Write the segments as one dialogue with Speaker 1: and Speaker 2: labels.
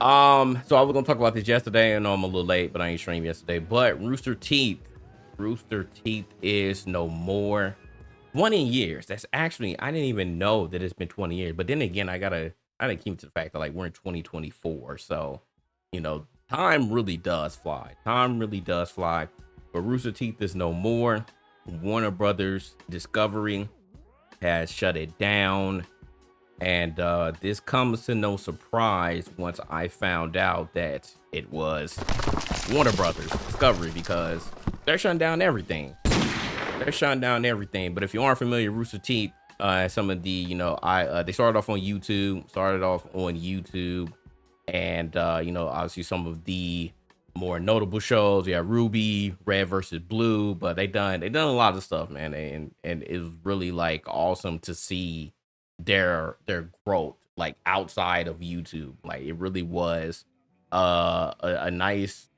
Speaker 1: So I was gonna talk about this yesterday. I know I'm a little late, but I ain't streamed yesterday. But Rooster Teeth is no more. 20 years. That's actually I didn't even know that it's been 20 years. But then again, I gotta keep to the fact that like we're in 2024. So, time really does fly. Time really does fly. But Rooster Teeth is no more. Warner Brothers Discovery has shut it down. And this comes to no surprise once I found out that it was Warner Brothers Discovery because they're shutting down everything. They're shutting down everything. But if you aren't familiar, Rooster Teeth, some of the, they started off on YouTube, and obviously some of the more notable shows. Yeah, Ruby, Red versus Blue, but they done a lot of stuff, man, and it was really like awesome to see their growth like outside of YouTube. Like it really was a nice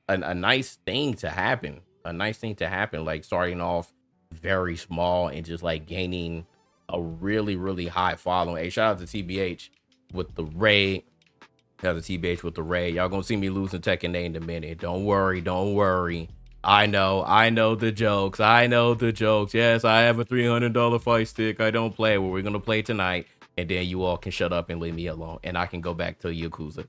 Speaker 1: thing to happen. A nice thing to happen, like starting off very small and just like gaining a really, really high following. Hey, shout out to TBH with the raid. Shout out to TBH with the raid. Y'all gonna see me losing Tekken 8 in a minute. Don't worry, don't worry. I know the jokes. I know the jokes. Yes, I have a $300 fight stick. I don't play. Well, we're gonna play tonight, and then you all can shut up and leave me alone, and I can go back to Yakuza.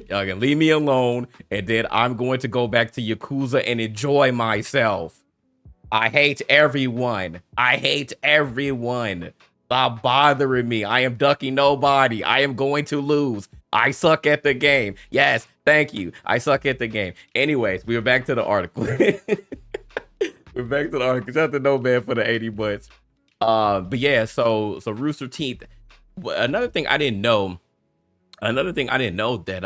Speaker 1: Y'all can leave me alone, and then I'm going to go back to Yakuza and enjoy myself. I hate everyone. I hate everyone. Stop bothering me. I am ducking nobody. I am going to lose. I suck at the game. Yes, thank you. I suck at the game. Anyways, we're back to the article. We're back to the article. Shout out to No Man for the 80 butts. But yeah, so Rooster Teeth. Another thing I didn't know. Another thing I didn't know that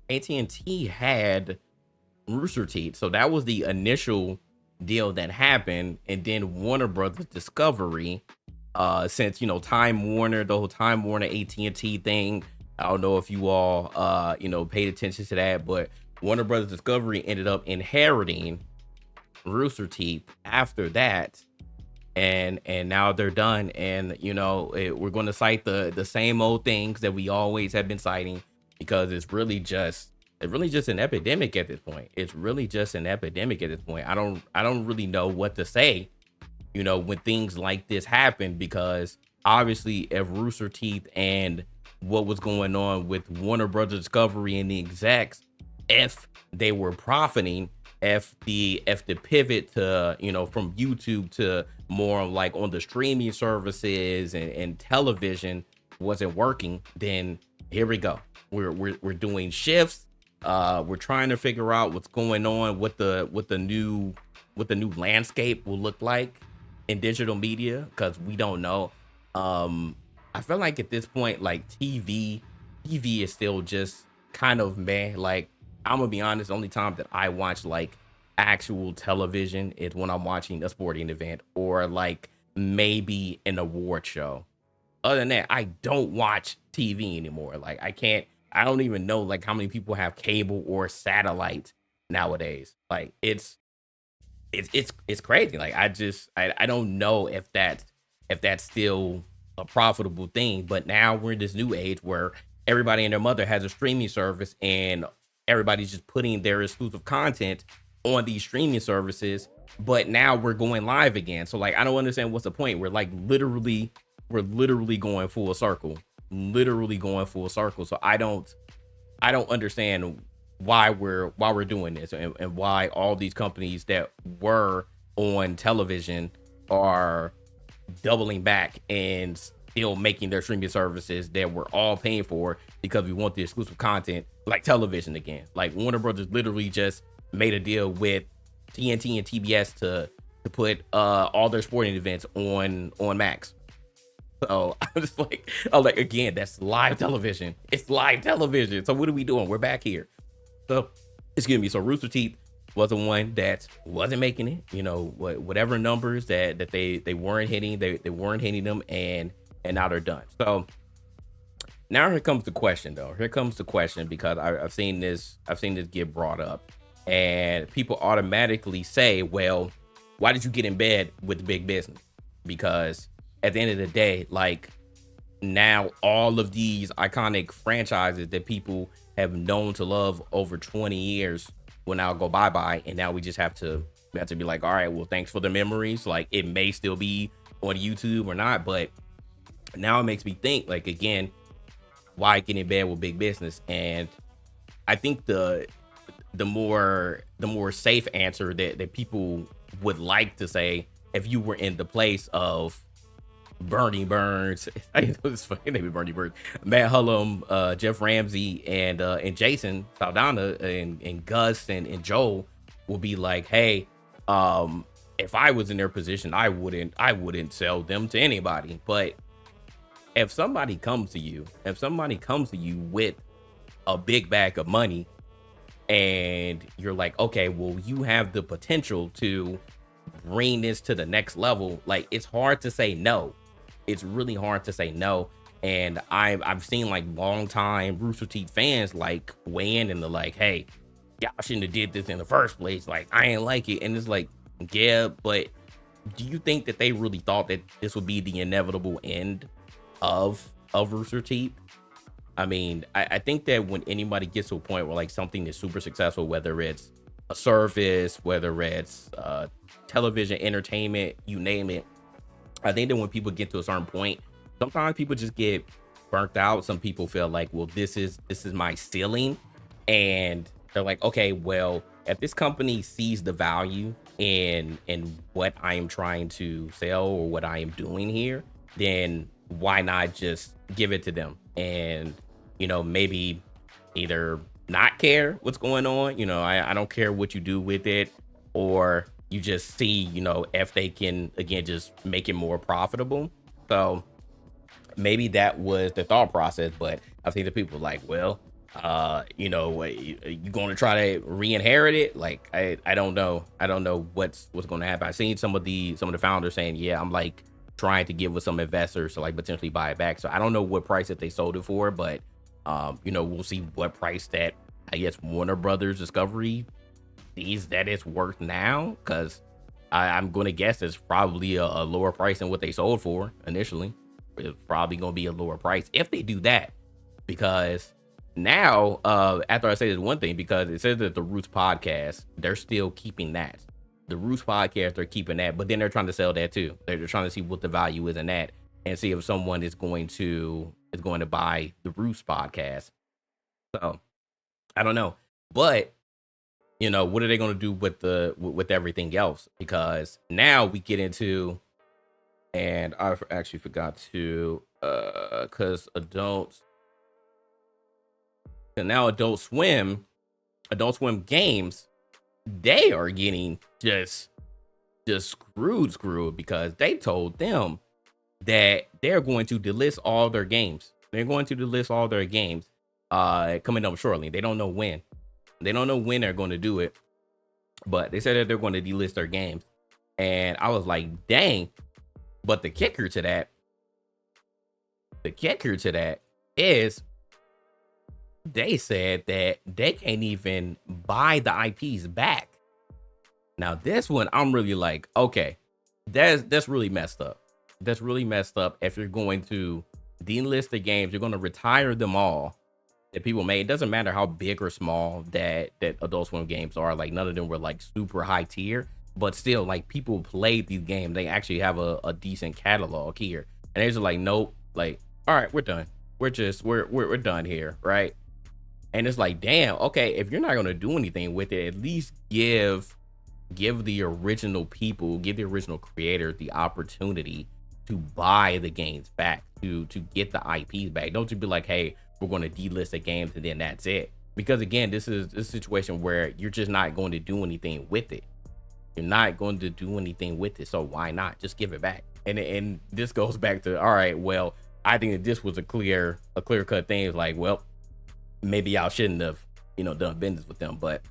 Speaker 1: AT&T had Rooster Teeth. So that was the initial deal that happened, and then Warner Brothers Discovery, since Time Warner, the whole Time Warner AT&T thing. I don't know if you all paid attention to that, but Warner Brothers Discovery ended up inheriting Rooster Teeth after that, and now they're done. And we're going to cite the same old things that we always have been citing, because it's really just an epidemic at this point. It's really just an epidemic at this point. I don't really know what to say, when things like this happen, because obviously if Rooster Teeth and what was going on with Warner Brothers Discovery and the execs, if they were profiting, if the pivot to from YouTube to more like on the streaming services and television wasn't working, then here we go. We're doing shifts. We're trying to figure out what's going on, what the new landscape will look like in digital media, because we don't know. I feel like at this point, like TV is still just kind of meh. Like, I'm gonna be honest, the only time that I watch like actual television is when I'm watching a sporting event or like maybe an award show. Other than that, I don't watch TV anymore. Like I don't even know like how many people have cable or satellite nowadays. Like it's crazy. Like I don't know if that's still a profitable thing. But now we're in this new age where everybody and their mother has a streaming service, and everybody's just putting their exclusive content on these streaming services. But now we're going live again. So like I don't understand what's the point. We're literally going full circle. Literally going full circle. So I don't understand why we're doing this, and why all these companies that were on television are doubling back and still making their streaming services that we're all paying for, because we want the exclusive content like television again. Like Warner Brothers literally just made a deal with TNT and TBS to put all their sporting events on Max. So I'm like, again, that's live television. It's live television. So what are we doing? We're back here. So excuse me. So Rooster Teeth was the one that wasn't making it. Whatever numbers that they weren't hitting, they weren't hitting them, and now they're done. So now here comes the question, though. Here comes the question, because I've seen this get brought up, and people automatically say, well, why did you get in bed with the big business? Because at the end of the day, like now all of these iconic franchises that people have known to love over 20 years will now go bye-bye, and now we have to be like, all right, well, thanks for the memories. Like, it may still be on YouTube or not, but now it makes me think, like, again, why get in bed with big business? And I think the more safe answer that people would like to say, if you were in the place of Bernie Burns, it's funny, maybe Bernie Burns, Matt Hullum, Jeff Ramsey, and Jason Saldana, and Gus and Joel, will be like, hey, if I was in their position, I wouldn't sell them to anybody. But if somebody comes to you with a big bag of money, and you're like, okay, well, you have the potential to bring this to the next level, like, it's hard to say no. It's really hard to say no. And I've seen, like, long time Rooster Teeth fans, like, weigh in and they're like, hey, y'all shouldn't have did this in the first place. Like, I ain't like it. And it's like, yeah, but do you think that they really thought that this would be the inevitable end of Rooster Teeth? I mean, I think that when anybody gets to a point where, like, something is super successful, whether it's a service, whether it's television, entertainment, you name it, I think that when people get to a certain point, sometimes people just get burnt out. Some people feel like, well, this is my ceiling, and they're like, okay, well, if this company sees the value in what I am trying to sell or what I am doing here, then why not just give it to them? And maybe either not care what's going on, I don't care what you do with it, or you just see, if they can, again, just make it more profitable. So maybe that was the thought process. But I think the people like, well, you going to try to re-inherit it? Like, I don't know. I don't know what's going to happen. I've seen some of the founders saying, yeah, I'm like trying to get with some investors to, like, potentially buy it back. So I don't know what price that they sold it for, but we'll see what price that, I guess, Warner Brothers Discovery sees that it's worth now, because I'm going to guess it's probably a lower price than what they sold for initially. It's probably going to be a lower price if they do that, because now, after I say this one thing, because it says that the Roots podcast, they're still keeping that. The Roots podcast, they're keeping that, but then they're trying to sell that too. They're trying to see what the value is in that, and see if someone is going to buy the Roots podcast. So I don't know, but what are they going to do with everything else? Because now we get into, and I actually forgot to, because now Adult Swim Games, they are getting just screwed, because they told them that they're going to delist all their games. They're going to delist all their games coming up shortly. They don't know when. They don't know when they're going to do it, but they said that they're going to delist their games. And I was like, dang. But the kicker to that is they said that they can't even buy the IPs back. Now, this one, I'm really like, okay, that's really messed up. That's really messed up. If you're going to delist the games, you're going to retire them all that people made. It doesn't matter how big or small that Adult Swim games are. Like, none of them were like super high tier, but still, like, people played these games. They actually have a decent catalog here, and they're just like, nope, like, all right, we're done. We're done here, right? And it's like, damn, okay, if you're not gonna do anything with it, at least give the original people, give the original creators the opportunity to buy the games back, to get the IPs back. Don't you be like, hey, we're going to delist the games and then that's it. Because again, this is a situation where you're just not going to do anything with it. You're not going to do anything with it. So why not just give it back? And this goes back to, all right, well, I think that this was a clear cut thing. It's like, well, maybe y'all shouldn't have, done business with them. But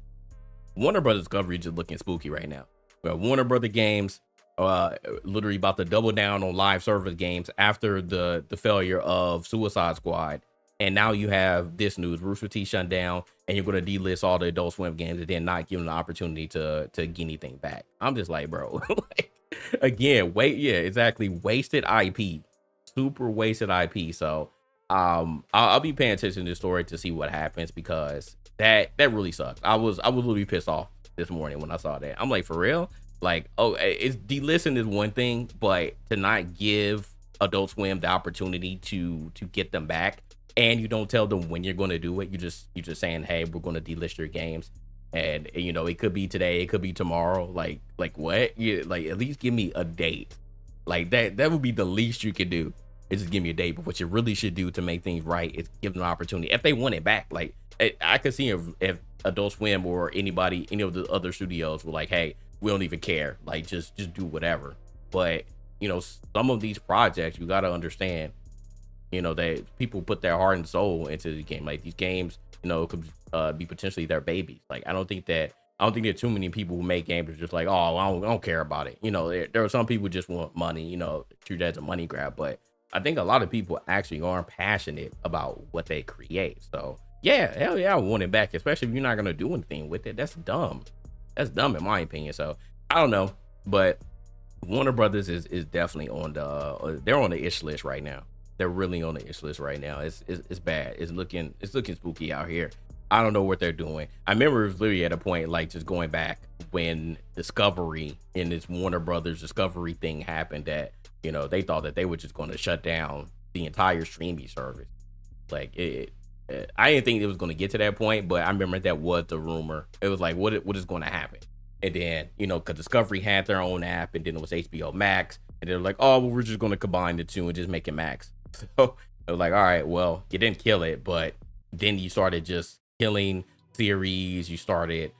Speaker 1: Warner Brothers Discovery is just looking spooky right now. Well, Warner Brother Games, literally about to double down on live service games after the failure of Suicide Squad. And now you have this news: Rooster Teeth shut down, and you're going to delist all the Adult Swim games and then not give them the opportunity to get anything back. I'm just like, bro, like, again, wasted IP. super wasted IP. So I'll be paying attention to this story to see what happens, because that really sucks. I was really pissed off this morning when I saw that. I'm like, for real? Like, oh, it's delisting is one thing, but to not give Adult Swim the opportunity to get them back, and you don't tell them when you're going to do it. You just saying, hey, we're going to delist your games, and you know, it could be today, it could be tomorrow. Like what? You like, at least give me a date. Like that would be the least you could do. Is just give me a date. But what you really should do to make things right is give them an opportunity if they want it back. Like I could see if Adult Swim or anybody, any of the other studios were like, hey, we don't even care. Like just do whatever. But you know, some of these projects, you got to understand, you know, that people put their heart and soul into the game. Like these games, you know, could be potentially their babies. Like I don't think there are too many people who make games that's just like, oh, I don't care about it. You know, there are some people who just want money, you know, treat that as a money grab. But I think a lot of people actually aren't passionate about what they create. So yeah, hell yeah, I want it back, especially if you're not gonna do anything with it. That's dumb. That's dumb in my opinion. So I don't know, but Warner Brothers is definitely on the they're on the ish list right now. They're really on the ish list right now. It's bad. It's looking spooky out here. I don't know what they're doing. I remember it was literally at a point, like just going back when Discovery in this Warner Brothers Discovery thing happened, that, you know, they thought that they were just going to shut down the entire streaming service. Like I didn't think it was going to get to that point, but I remember that was the rumor. It was like, what is going to happen? And then, you know, because Discovery had their own app, and then it was HBO Max, and they're like, oh, well, we're just going to combine the two and just make it Max. So it was like, all right, well, you didn't kill it, but then you started just killing series. You started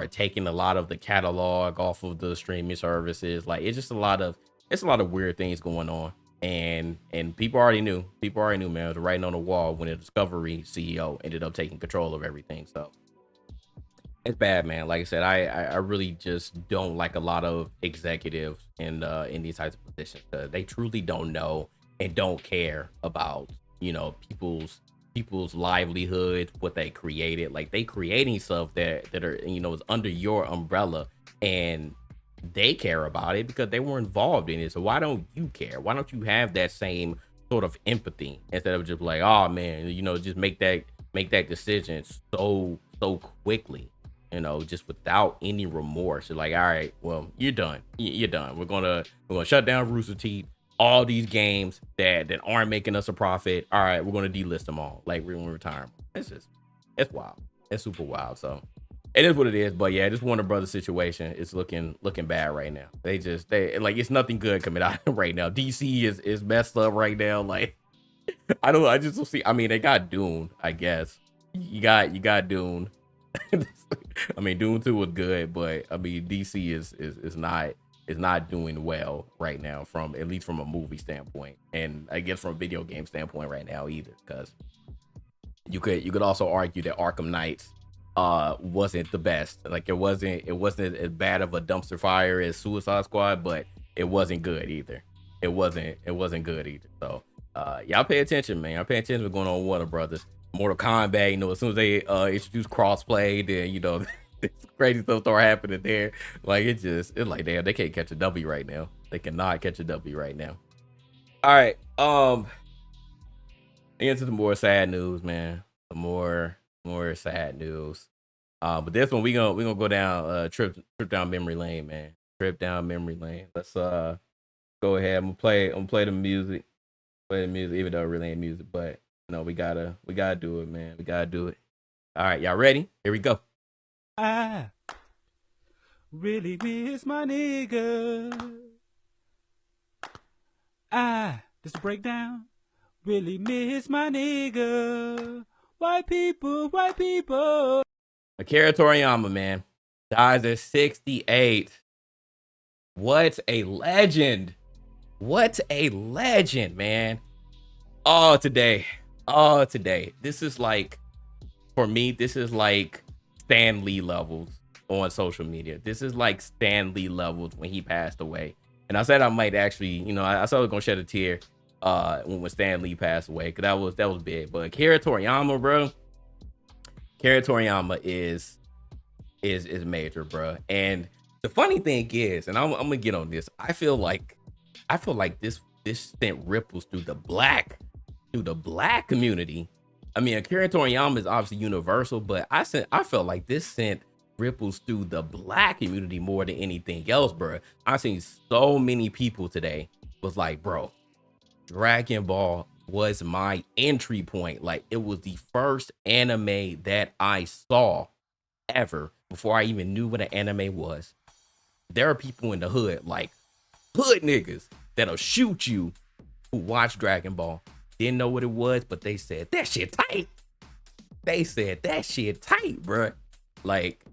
Speaker 1: taking a lot of the catalog off of the streaming services. Like it's a lot of weird things going on. And people already knew, man. It was writing on the wall when the Discovery CEO ended up taking control of everything. So it's bad, man. Like I said, I really just don't like a lot of executives in these types of positions. They truly don't know and don't care about, you know, people's livelihoods, what they created. Like they creating stuff that are, you know, is under your umbrella, and they care about it because they were involved in it. So why don't you care? Why don't you have that same sort of empathy, instead of just like, oh man, you know, just make that decision so quickly, you know, just without any remorse. You're like, all right, well, you're done. You're done. We're gonna shut down Rooster Teeth. All these games that aren't making us a profit. All right, we're gonna delist them all. Like we're gonna retire them. It's wild. It's super wild. So it is what it is. But yeah, this Warner Brothers situation is looking bad right now. They like, it's nothing good coming out right now. DC is messed up right now. Like I just don't see. I mean, they got Dune, I guess. You got Dune. I mean, Dune 2 was good, but I mean, DC is not doing well right now, from at least from a movie standpoint, and I guess from a video game standpoint right now either, because you could also argue that Arkham Knights wasn't the best. Like it wasn't as bad of a dumpster fire as Suicide Squad, but it wasn't good either. It wasn't good either. So y'all pay attention, man. Y'all pay attention to what's going on with Warner Brothers. Mortal Kombat, you know, as soon as they introduce crossplay, then, you know, crazy stuff start happening there. Like it's like, damn, they can't catch a W right now. They cannot catch a W right now. All right, into the more sad news, man. The more sad news. But this one we gonna go down trip down memory lane, man. Trip down memory lane. Let's go ahead. I'm gonna play the music. Play the music, even though it really ain't music, but no, we gotta do it, man. We gotta do it. All right, y'all ready? Here we go.
Speaker 2: I really miss my nigga. Just a breakdown. Really miss my nigga. White people.
Speaker 1: Akira Toriyama, man, dies at 68. What a legend. What a legend, man. Oh, today. This is like, for me, this is like Stan Lee levels on social media. This is like Stan Lee levels when he passed away. And I said I might actually, you know, I said I was gonna shed a tear when Stan Lee passed away, because that was big. But Akira Toriyama, bro. Akira Toriyama is major, bro. And the funny thing is, and I'm gonna get on this, I feel like this sent ripples through the black community. I mean, Akira Toriyama is obviously universal, but I felt like this sent ripples through the black community more than anything else, bro. I seen so many people today was like, bro, Dragon Ball was my entry point. Like, it was the first anime that I saw ever before I even knew what an anime was. There are people in the hood, like hood niggas, that'll shoot you who watch Dragon Ball. Didn't know what it was, but they said that shit tight. They said that shit tight, bro. Like,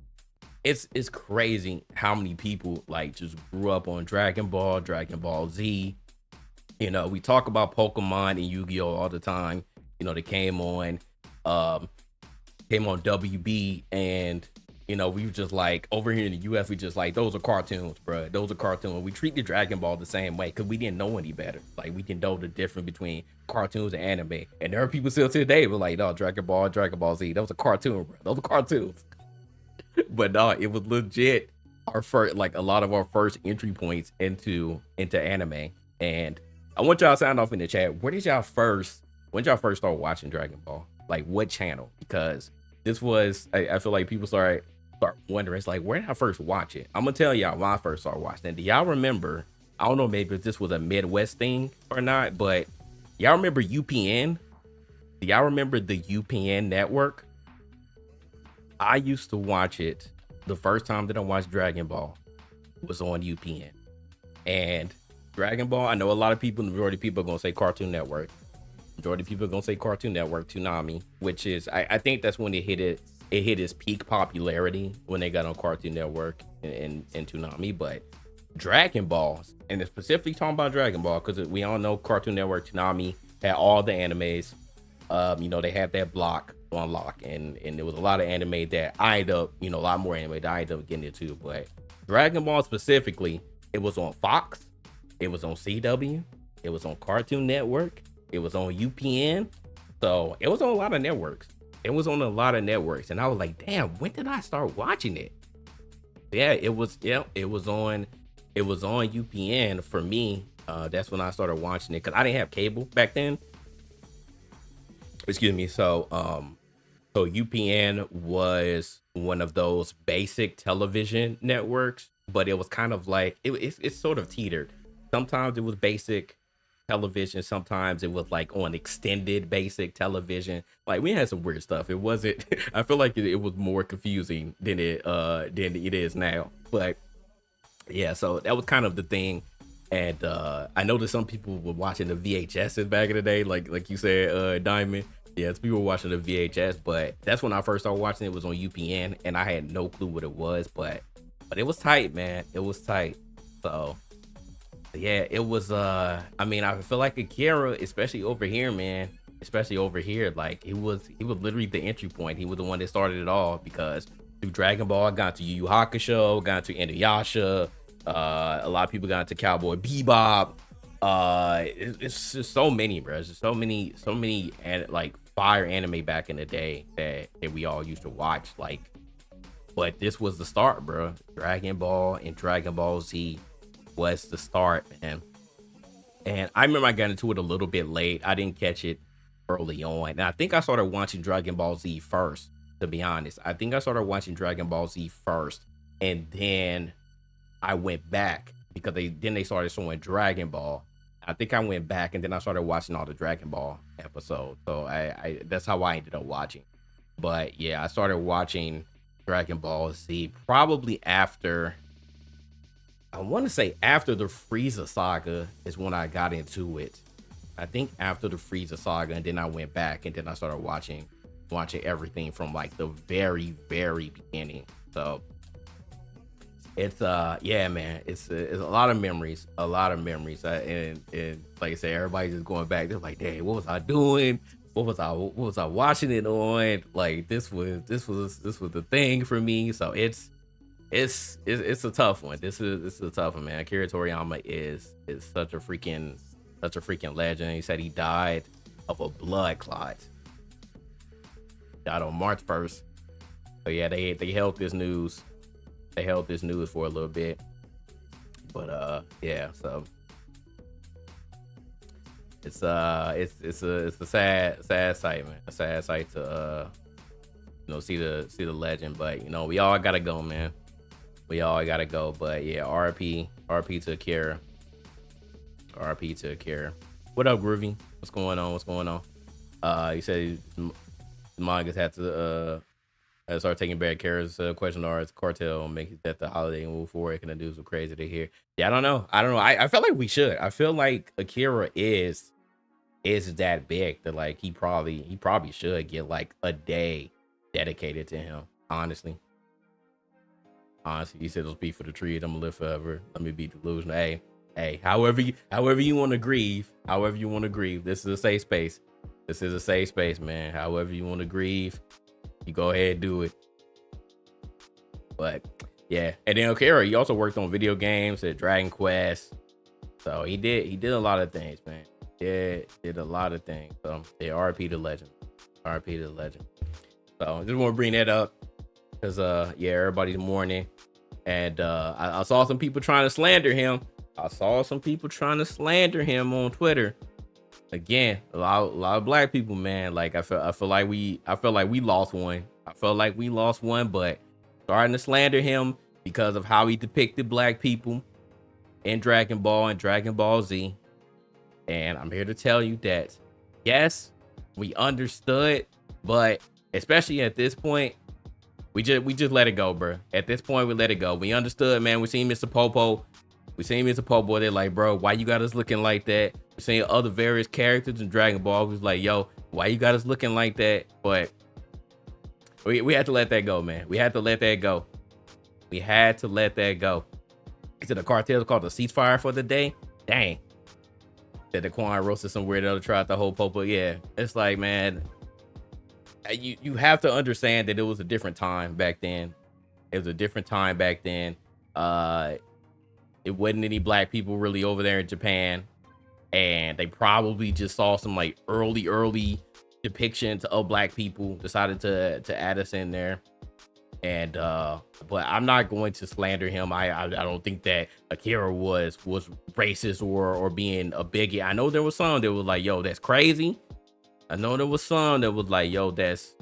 Speaker 1: it's crazy how many people like just grew up on Dragon Ball Z. You know, we talk about Pokemon and Yu-Gi-Oh all the time. You know, they came on WB, and you know, we were just like, over here in the US, we just like, those are cartoons, bro. Those are cartoons. We treat the Dragon Ball the same way because we didn't know any better. Like, we didn't know the difference between cartoons and anime. And there are people still today who are like, no, Dragon Ball Z, that was a cartoon, bro. Those are cartoons. But no, it was legit our first, like a lot of our first entry points into anime. And I want y'all to sound off in the chat. When did y'all first start watching Dragon Ball? Like, what channel? Because this was, I feel like people start wondering, it's like, where did I first watch it? I'm gonna tell y'all when I first started watching it. Do y'all remember? I don't know, maybe if this was a Midwest thing or not, but y'all remember UPN? Do y'all remember the UPN network? I used to watch it. The first time that I watched Dragon Ball was on UPN. And Dragon Ball, I know a lot of people, the majority of people are gonna say Cartoon Network. Majority of people are gonna say Cartoon Network, Toonami, which is, I think that's when it hit its peak popularity when they got on Cartoon Network and Toonami. But Dragon Ball, and specifically talking about Dragon Ball, because we all know Cartoon Network, Toonami had all the animes. You know, they had that block on lock, and there was a lot of anime that I ended up, you know, a lot more anime that I ended up getting into. But Dragon Ball specifically, it was on Fox, it was on CW, it was on Cartoon Network, it was on UPN. So it was on a lot of networks. And I was like, damn, when did I start watching it? Yeah, it was on UPN for me. That's when I started watching it, because I didn't have cable back then. Excuse me. So UPN was one of those basic television networks, but it was kind of like it's sort of teetered. Sometimes it was basic television, sometimes it was like on extended basic television. Like, we had some weird stuff. It wasn't I feel like it was more confusing than it is now. But yeah, so that was kind of the thing. And I know that some people were watching the VHSs back in the day, like you said, Diamond. Yes, people were watching the VHS, but that's when I first started watching it. Was on UPN, and I had no clue what it was, but it was tight, man. It was tight. So yeah, it was. I mean, I feel like Akira, especially over here, man. Especially over here, like he was literally the entry point. He was the one that started it all, because through Dragon Ball, I got to Yu Yu Hakusho, got to Inuyasha. A lot of people got into Cowboy Bebop. It's just so many, bro. There's just so many, and like fire anime back in the day that we all used to watch. Like, but this was the start, bro. Dragon Ball and Dragon Ball Z was the start, man. And I remember I got into it a little bit late. I didn't catch it early on, and I think I started watching Dragon Ball Z first. To be honest, I think I started watching Dragon Ball Z first, and then I went back because they started showing Dragon Ball. I think I went back, and then I started watching all the Dragon Ball episodes. So I that's how I ended up watching. But yeah, I started watching Dragon Ball Z probably after, I want to say after the Frieza saga is when I got into it. I think after the Frieza saga, and then I went back, and then I started watching everything from like the very, very beginning. So it's yeah, man, it's a lot of memories, and like I said, everybody's just going back. They're like, dang, what was I doing? What was I watching it on? Like, this was the thing for me. So it's a tough one. This is a tough one, man. Akira Toriyama is such a freaking legend. He said he died of a blood clot. Died on March 1st. So yeah, they held this news. They held this news for a little bit. But yeah, so it's a sad sight, man. A sad sight to see the legend. But we all gotta go, man. We all gotta go. But yeah, RP to Akira. RP to Akira. What up, Groovy? What's going on? What's going on? He said the mangas had to start taking back Akira's question arts cartel and make that the holiday and move forward. Can I do some crazy to hear? Yeah, I don't know. I feel like we should. I feel like Akira is that big that like he probably should get like a day dedicated to him. Honestly, he said, "Those be for the trees. I'm gonna live forever. Let me be delusional." Hey, however you want to grieve, this is a safe space. This is a safe space, man. However you want to grieve, you go ahead and do it. But yeah, and then Akira, he also worked on video games at Dragon Quest. So he did a lot of things, man. Yeah, did a lot of things. So yeah, RP the legend. RP the legend. So I just want to bring that up because yeah, everybody's mourning. And I saw some people trying to slander him. On Twitter. Again, a lot of black people, man. Like I feel like we lost one. But starting to slander him because of how he depicted black people in Dragon Ball and Dragon Ball Z. And I'm here to tell you that yes, we understood, but especially at this point, we just let it go, bro. At this point, we let it go. We understood, man. We seen Mr. Popo. They're like, bro, why you got us looking like that? We're seeing other various characters in Dragon Ball. We was like, yo, why you got us looking like that? But we had to let that go, man. We had to let that go. He said the cartel called the ceasefire for the day. Dang. That the Quan roasted some weirdo to try out the whole Popo. Yeah, it's like, man, you have to understand that it was a different time back then. It wasn't any black people really over there in Japan, and they probably just saw some like early depictions of black people, decided to add us in there. And but I'm not going to slander him. I don't think that Akira was racist or being a bigot. I know there was some that was like, yo, that's crazy. I know there was some that was like, yo, that's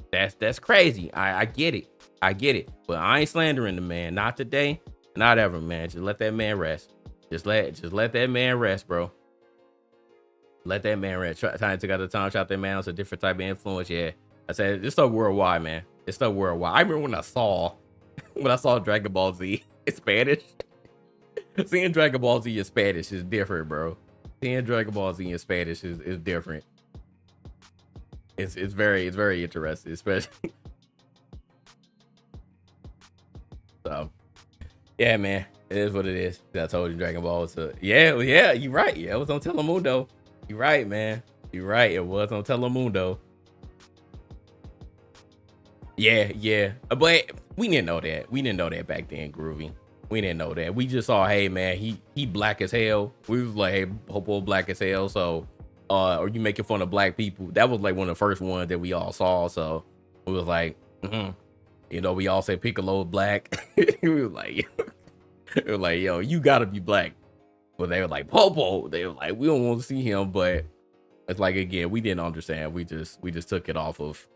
Speaker 1: crazy. I get it. But I ain't slandering the man. Not today. Not ever, man. Just let that man rest. Just let that man rest, bro. Let that man rest. Trying to take out the time, shot that man. It's a different type of influence. Yeah, I said it's stuff worldwide, man. It's stuff worldwide. I remember when I saw Dragon Ball Z in Spanish. Seeing Dragon Ball Z in Spanish is different, bro. Seeing Dragon Ball Z in Spanish is different. It's very interesting, especially. So. Yeah, man, it is what it is. I told you Dragon Ball was yeah, you're right. Yeah, it was on Telemundo. You're right, man. You're right. It was on Telemundo. Yeah. But we didn't know that. We didn't know that back then, Groovy. We didn't know that. We just saw, hey, man, he black as hell. We was like, hey, Popo black as hell. So, or you making fun of black people. That was like one of the first ones that we all saw. So we was like, we all say Piccolo black. We was like, yo, you gotta be black. But they were like, Popo. They were like, we don't want to see him. But it's like, again, we didn't understand. We just took it off of.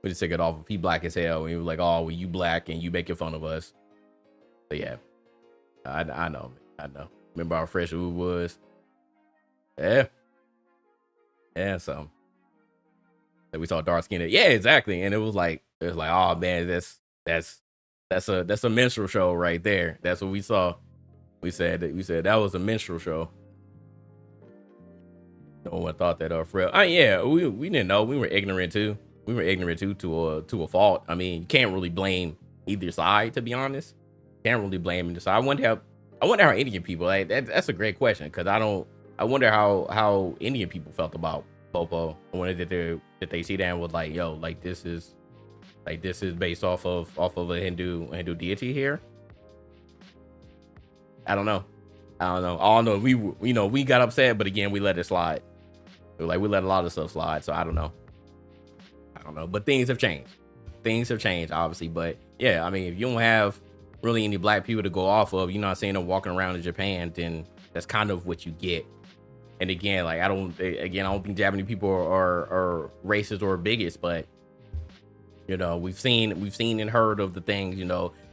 Speaker 1: We just took it off of he black as hell. And he was like, oh, well, you black and you making fun of us. So yeah, I know. Remember how fresh it was? Yeah. So we saw dark skin. Yeah, exactly. And it was like, oh man, that's a minstrel show right there. That's what we saw. We said that was a minstrel show. No one thought that Fred. Yeah, we didn't know. We were ignorant too. To a fault. I mean, you can't really blame either side, to be honest. Can't really blame either side. I wonder how Indian people. Like that's a great question, because I wonder how Indian people felt about Popo. I wonder that they see that and was like, yo, like this is based off of a Hindu deity here. I don't know. All I know, we got upset, but again, we let it slide. We let a lot of stuff slide. So I don't know. But things have changed. Obviously. But yeah, I mean, if you don't have really any black people to go off of, you're not seeing them walking around in Japan, then that's kind of what you get. And again, like I don't think Japanese people are racist or bigots, but we've seen and heard of the things,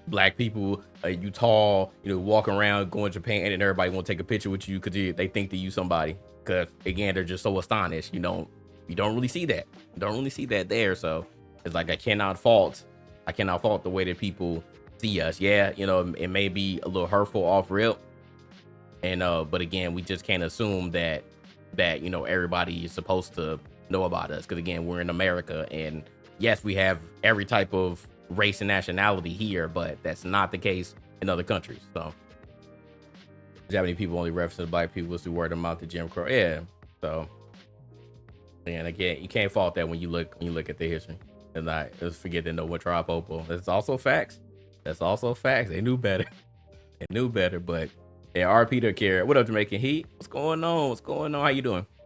Speaker 1: black people, you tall, walking around going to Japan and everybody want to take a picture with you because they think that you somebody. Because again, they're just so astonished. You don't really see that. You don't really see that there. So it's like I cannot fault the way that people see us. Yeah, it may be a little hurtful off rip. And but again, we just can't assume that everybody is supposed to know about us. Because again, we're in America, and yes, we have every type of race and nationality here, but that's not the case in other countries. So Japanese people only reference black people through word of mouth to Jim Crow. Yeah. So and again, you can't fault that when you look at the history. And I just forget to know what tribe Popo. That's also facts. They knew better. But yeah, RP to Kara. What up, Jamaican Heat? What's going on? How you doing?